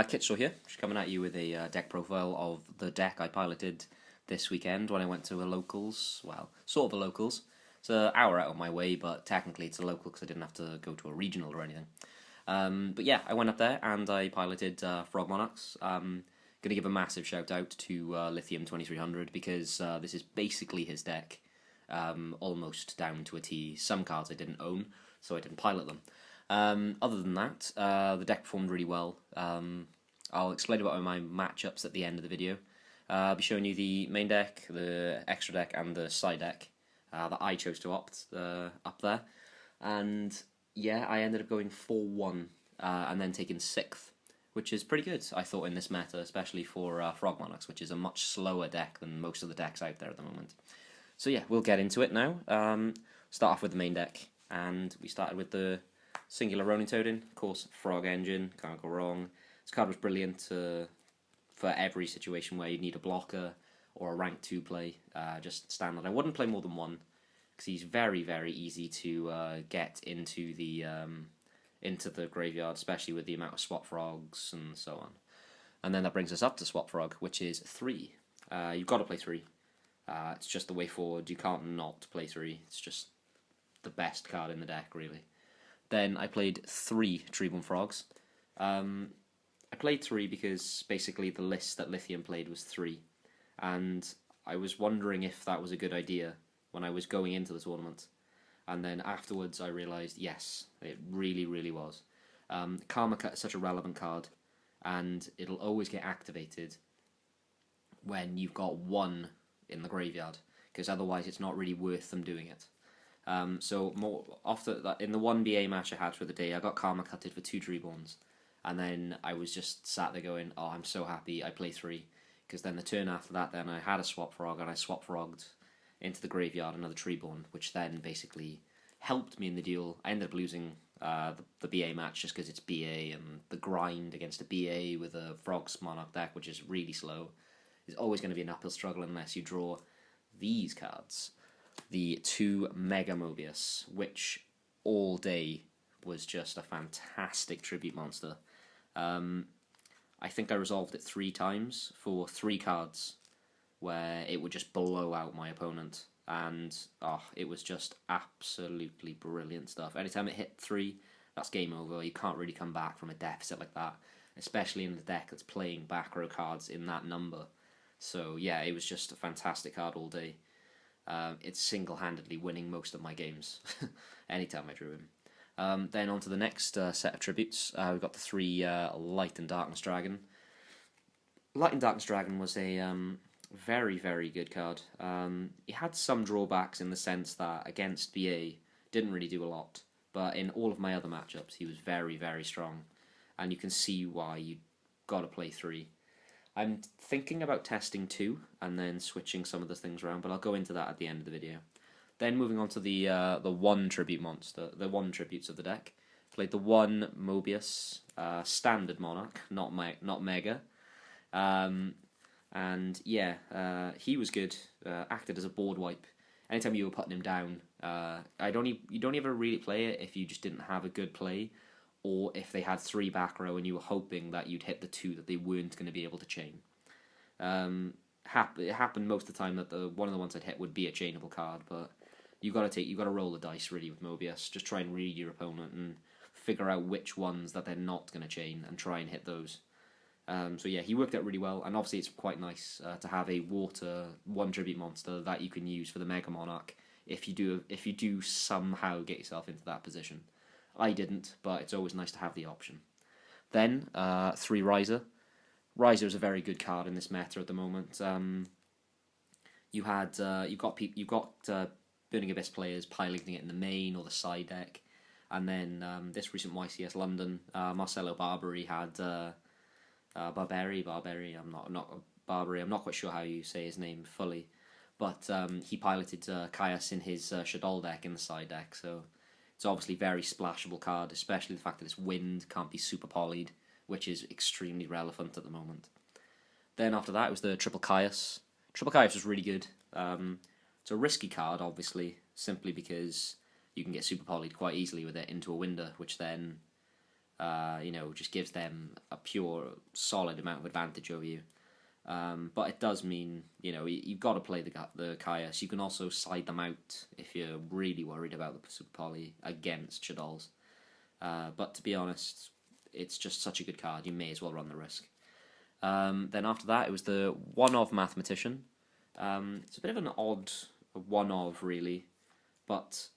Kichzor here, just coming at you with a deck profile of the deck I piloted this weekend when I went to a locals, well, sort of a locals. It's an hour out of my way, but technically it's a local because I didn't have to go to a regional or anything. But yeah, I went up there and I piloted Frognarchs. Going to give a massive shout out to Lithium 2300 because this is basically his deck, almost down to a T. Some cards I didn't own, so I didn't pilot them. Other than that, the deck performed really well. I'll explain about my matchups at the end of the video. I'll be showing you the main deck, the extra deck, and the side deck that I chose to opt up there. And yeah, I ended up going 4-1 and then taking 6th, which is pretty good, I thought, in this meta, especially for Frognarchs, which is a much slower deck than most of the decks out there at the moment. So yeah, we'll get into it now. Start off with the main deck, and we started with the singular Ronin Toadin, of course, Frog Engine, can't go wrong. This card was brilliant for every situation where you need a blocker or a rank 2 play, just standard. I wouldn't play more than one, because he's very, very easy to get into the graveyard, especially with the amount of swap frogs and so on. And then that brings us up to swap frog, which is 3. You've got to play 3. It's just the way forward. You can't not play 3. It's just the best card in the deck, really. Then I played 3 Treeborn Frogs. I played 3 because basically the list that Lithium played was 3. And I was wondering if that was a good idea when I was going into the tournament. And then afterwards I realised, yes, it really, really was. Karma Cut is such a relevant card, and it'll always get activated when you've got 1 in the graveyard, because otherwise it's not really worth them doing it. So more after that, in the 1 BA match I had for the day, I got Karma Cutted for 2 Treeborns, and then I was just sat there going, oh, I'm so happy I play 3, because then the turn after that, then I had a swap frog, and I swap frogged into the graveyard another Treeborn, which then basically helped me in the duel. I ended up losing the BA match just because it's BA, and the grind against a BA with a Frogs Monarch deck, which is really slow, is always going to be an uphill struggle unless you draw these cards. The 2 Mega Mobius, which all day was just a fantastic tribute monster. I think I resolved it 3 times for 3 cards where it would just blow out my opponent, and it was just absolutely brilliant stuff. Anytime it hit 3, that's game over. You can't really come back from a deficit like that, especially in the deck that's playing back row cards in that number. So yeah, it was just a fantastic card all day. It's single-handedly winning most of my games anytime I drew him. Then on to the next set of tributes. We've got the 3 Light and Darkness Dragon. Light and Darkness Dragon was a very, very good card. He had some drawbacks in the sense that against BA didn't really do a lot, but in all of my other matchups he was very, very strong, and you can see why you got to play 3. I'm thinking about testing 2 and then switching some of the things around, but I'll go into that at the end of the video. Then moving on to the 1 tribute monster, the 1 tributes of the deck. Played the 1 Mobius standard Monarch, not Mega. And yeah, he was good. Acted as a board wipe. Anytime you were putting him down, you don't ever really play it if you just didn't have a good play, or if they had 3 back row and you were hoping that you'd hit the 2 that they weren't going to be able to chain. It happened most of the time that one of the ones I'd hit would be a chainable card, but you got to roll the dice really with Mobius. Just try and read your opponent and figure out which ones that they're not going to chain and try and hit those. So yeah, he worked out really well, and obviously it's quite nice to have a water 1 tribute monster that you can use for the Mega Monarch if you do somehow get yourself into that position. I didn't, but it's always nice to have the option. Then 3 Riser. Riser is a very good card in this meta at the moment. You've got Burning Abyss players piloting it in the main or the side deck, and then this recent YCS London, Marcelo Barbary had Barbary. I'm not quite sure how you say his name fully, but he piloted Caius in his Shadol deck in the side deck, so It's obviously a very splashable card, especially the fact that it's wind, can't be super polyed, which is extremely relevant at the moment. Then after that, it was the Triple Caius. Triple Caius was really good. It's a risky card, obviously, simply because you can get super polyed quite easily with it into a Winder, which then, just gives them a pure, solid amount of advantage over you. But it does mean, you've got to play the Caius. You can also side them out if you're really worried about the super poly against Shaddolls. But to be honest, it's just such a good card, you may as well run the risk. Then after that, it was the one-of Mathematician. It's a bit of an odd one-of, really, but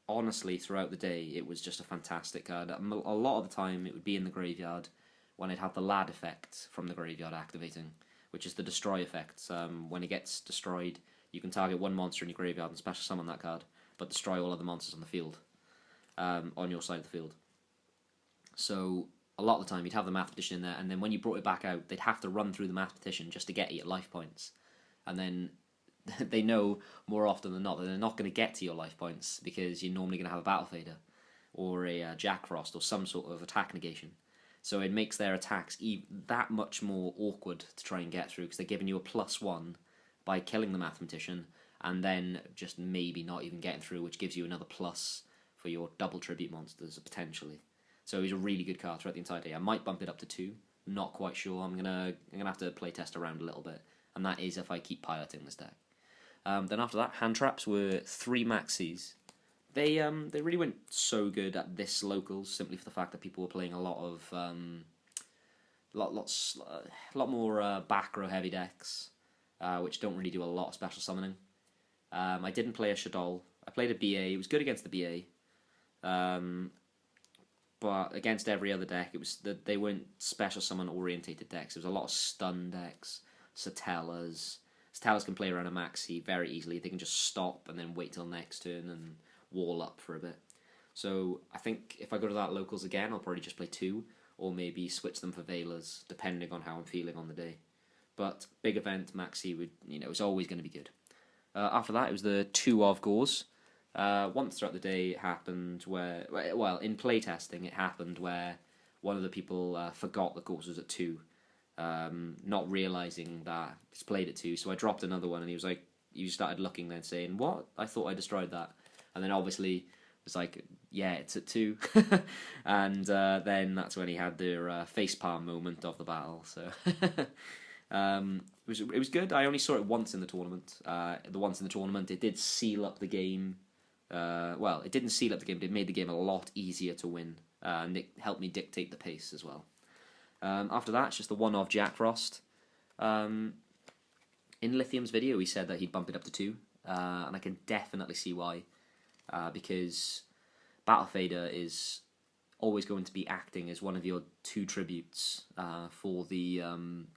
honestly, throughout the day, it was just a fantastic card. A lot of the time, it would be in the graveyard when it had the Lad effect from the graveyard activating, which is the destroy effect. When it gets destroyed, you can target one monster in your graveyard and special summon that card, but destroy all other monsters on the field, on your side of the field. So a lot of the time, you'd have the Mathematician in there, and then when you brought it back out, they'd have to run through the Mathematician just to get 8 life points. And then they know more often than not that they're not going to get to your life points because you're normally going to have a Battle Fader or a Jack Frost or some sort of attack negation. So it makes their attacks that much more awkward to try and get through because they're giving you a +1 by killing the Mathematician and then just maybe not even getting through, which gives you another plus for your double tribute monsters potentially. So he's a really good card throughout the entire day. I might bump it up to 2, not quite sure. I'm gonna have to play test around a little bit, and that is if I keep piloting this deck. Then after that, hand traps were 3 maxis. They really went so good at this locals simply for the fact that people were playing a lot of lot more back row heavy decks, which don't really do a lot of special summoning. I didn't play a Shaddol. I played a BA. It was good against the BA. But against every other deck, it was they weren't special summon orientated decks. There was a lot of stun decks, Satellas. Satellas can play around a maxi very easily. They can just stop and then wait till next turn and wall up for a bit. So I think if I go to that locals again, I'll probably just play 2, or maybe switch them for Veilers, depending on how I'm feeling on the day. But big event maxi would, it's always going to be good. After that, it was the 2 of Gauze. Once throughout the day it happened where, in playtesting it happened where one of the people forgot that Gauze was at 2, not realising that it's played at 2, so I dropped another one and he started looking then saying, "What? I thought I destroyed that." And then obviously it was like, "Yeah, it's at 2." And then that's when he had the facepalm moment of the battle, so... It was good. I only saw it once in the tournament. The once in the tournament, it did seal up the game. It didn't seal up the game, but it made the game a lot easier to win, and it helped me dictate the pace as well. After that, it's just the one of Jack Frost. In Lithium's video, he said that he'd bump it up to 2, and I can definitely see why, because Battle Fader is always going to be acting as one of your 2 tributes for the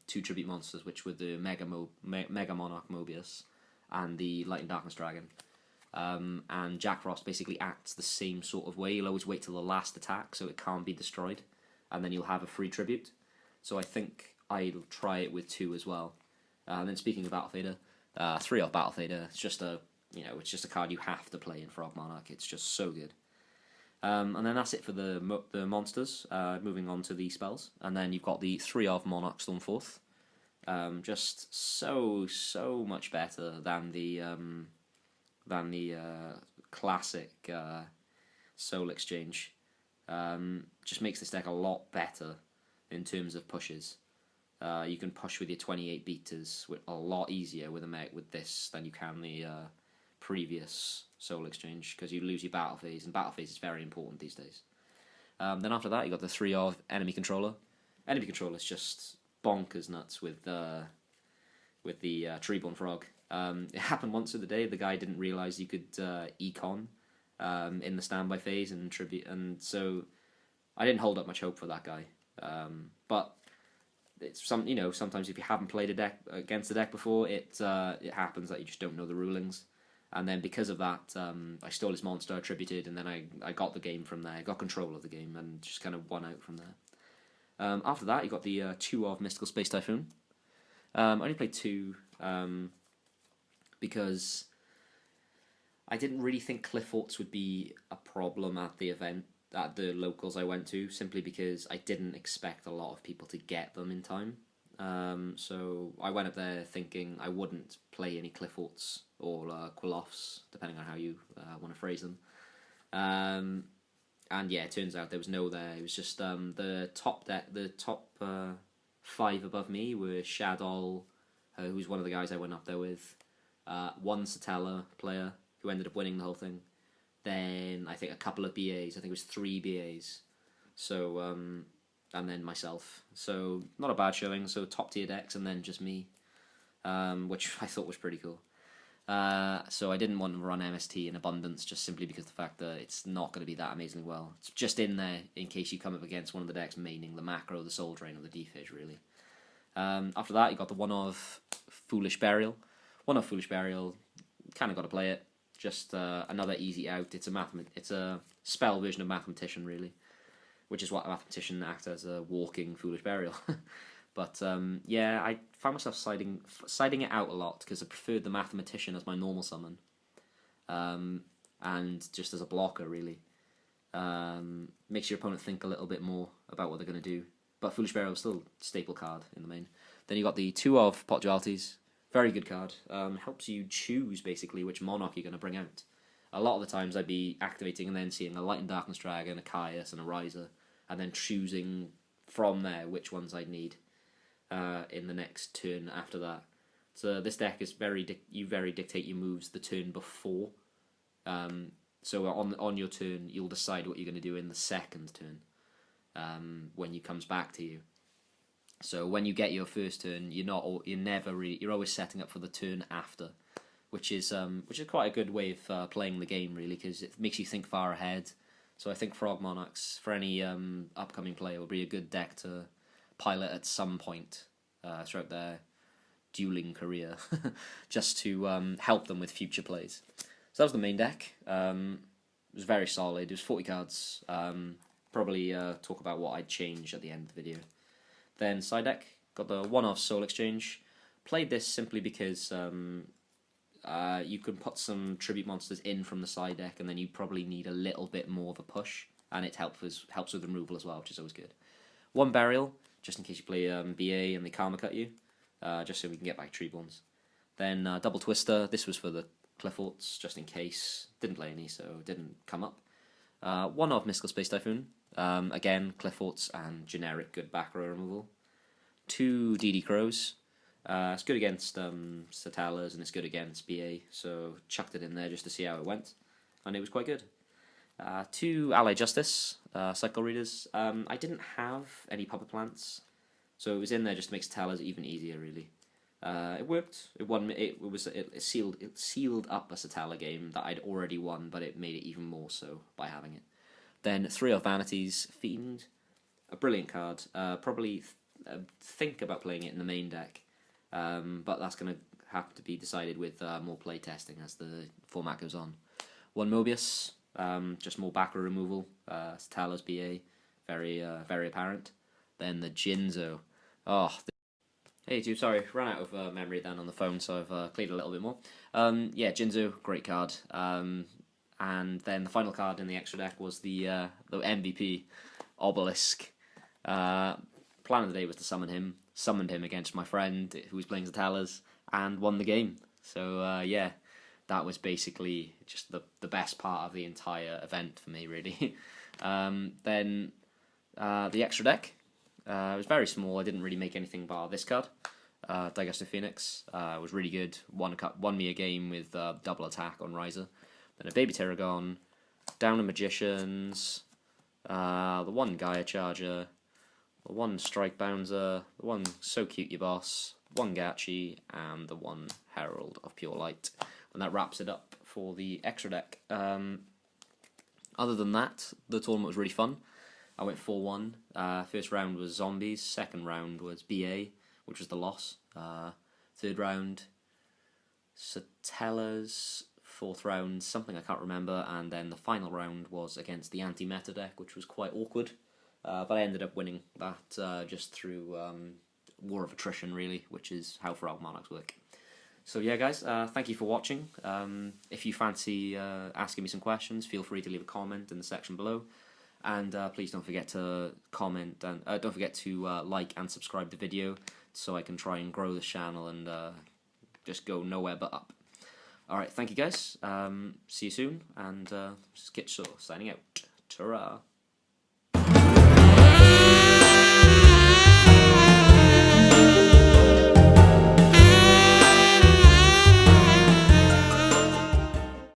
2 tribute monsters, which were the Mega Monarch Mobius and the Light and Darkness Dragon. And Jack Frost basically acts the same sort of way. You'll always wait till the last attack so it can't be destroyed, and then you'll have a free tribute. So I think I'll try it with 2 as well. And then speaking of Battle Fader, 3 of Battle Fader, it's just a card you have to play in Frognarchs. It's just so good. And then that's it for the monsters. Moving on to the spells, and then you've got the 3 of Monarch Stormforth. Just so much better than the classic Soul Exchange. Just makes this deck a lot better in terms of pushes. You can push with your 28 beaters a lot easier with this than you can the previous Soul Exchange, because you lose your battle phase, and battle phase is very important these days. Then after that, you got the 3 of Enemy Controller. Enemy Controller is just bonkers nuts with the Treeborn Frog. It happened once of the day. The guy didn't realise you could econ in the standby phase and tribute, and so I didn't hold up much hope for that guy. But it's sometimes if you haven't played a deck against a deck before, it happens that you just don't know the rulings. And then because of that, I stole his monster, attributed, and then I got the game from there. I got control of the game and just kind of won out from there. After that, you got the 2 of Mystical Space Typhoon. I only played 2 because I didn't really think Cliff Forts would be a problem at the event, at the locals I went to, simply because I didn't expect a lot of people to get them in time. So I went up there thinking I wouldn't play any Clifforts or Quiloffs, depending on how you want to phrase them. And yeah, it turns out there was no there. It was just the top 5 above me were Shadow, who's one of the guys I went up there with, one Satella player who ended up winning the whole thing. Then I think a couple of BAs. I think it was 3 BAs. So and then myself. So not a bad showing. So top tier decks and then just me, which I thought was pretty cool. So I didn't want to run MST in abundance just simply because of the fact that it's not going to be that amazingly well. It's just in there in case you come up against one of the decks maining the macro, the Soul Drain, or the Defish, really. After that, you got the one of Foolish Burial. One of Foolish Burial, kind of got to play it. Just another easy out. It's a spell version of Mathematician, really, which is what a Mathematician acts as, a walking Foolish Burial. But yeah, I found myself siding it out a lot because I preferred the Mathematician as my normal summon, and just as a blocker, really. Makes your opponent think a little bit more about what they're going to do. But Foolish Burial is still a staple card in the main. Then you got the 2 of Pot Dualities. Very good card. Helps you choose, basically, which Monarch you're going to bring out. A lot of the times I'd be activating and then seeing a Light and Darkness Dragon, a Caius, and a Riser, and then choosing from there which ones I'd need in the next turn after that. So this deck is you very dictate your moves the turn before. So on your turn, you'll decide what you're going to do in the second turn when he comes back to you. So when you get your first turn, you're always setting up for the turn after, which is quite a good way of playing the game, really, because it makes you think far ahead. So I think Frognarchs, for any upcoming player, will be a good deck to pilot at some point throughout their dueling career, just to help them with future plays. So that was the main deck. It was very solid. It was 40 cards. Probably talk about what I'd change at the end of the video. Then side deck, got the one-off Soul Exchange. Played this simply because you can put some tribute monsters in from the side deck, and then you probably need a little bit more of a push, and it helps with removal as well, which is always good. 1 Burial, just in case you play BA and they Karma Cut you, just so we can get back Treeborns. Then Double Twister, this was for the Clifforts, just in case. Didn't play any, so it didn't come up. 1 of Mystical Space Typhoon, again, Clifforts and generic good back row removal. 2 DD Crows, it's good against Satalas and it's good against BA, so chucked it in there just to see how it went, and it was quite good. 2 Ally Justice, Cycle Readers. I didn't have any Puppet Plants, so it was in there just to make Satalas even easier, really. It worked. It sealed up a Satala game that I'd already won, but it made it even more so by having it. Then 3 of Vanities, Fiend, a brilliant card. Probably think about playing it in the main deck, but that's going to have to be decided with more play testing as the format goes on. 1 Mobius, just more back row removal. Satala's BA, very apparent. Then the Jinzo. Hey dude, sorry, ran out of memory then on the phone, so I've cleared a little bit more. Yeah, Jinzo, great card. And then the final card in the extra deck was the MVP, Obelisk. Plan of the day was to summon him. Summoned him against my friend who was playing Zatalas and won the game. So yeah, that was basically just the best part of the entire event for me, really. Then the extra deck. It was very small. I didn't really make anything bar this card. Digestive Phoenix was really good. Won me a game with double attack on Riser. Then a Baby Terragon, down to Magicians, the 1 Gaia Charger, the 1 Strike Bouncer, the 1 So Cute Your Boss, 1 Gachi, and the 1 Herald of Pure Light. And that wraps it up for the extra deck. Other than that, the tournament was really fun. I went 4-1. First round was Zombies, second round was BA, which was the loss. Third round, Satellas, fourth round, something I can't remember, and then the final round was against the anti-meta deck, which was quite awkward. But I ended up winning that just through war of attrition, really, which is how Frognarchs work. So yeah, guys, thank you for watching. If you fancy asking me some questions, feel free to leave a comment in the section below. And please don't forget to comment and don't forget to like and subscribe the video so I can try and grow this channel and just go nowhere but up. Alright, thank you guys. See you soon, and this is Kichzor signing out. Ta-ra!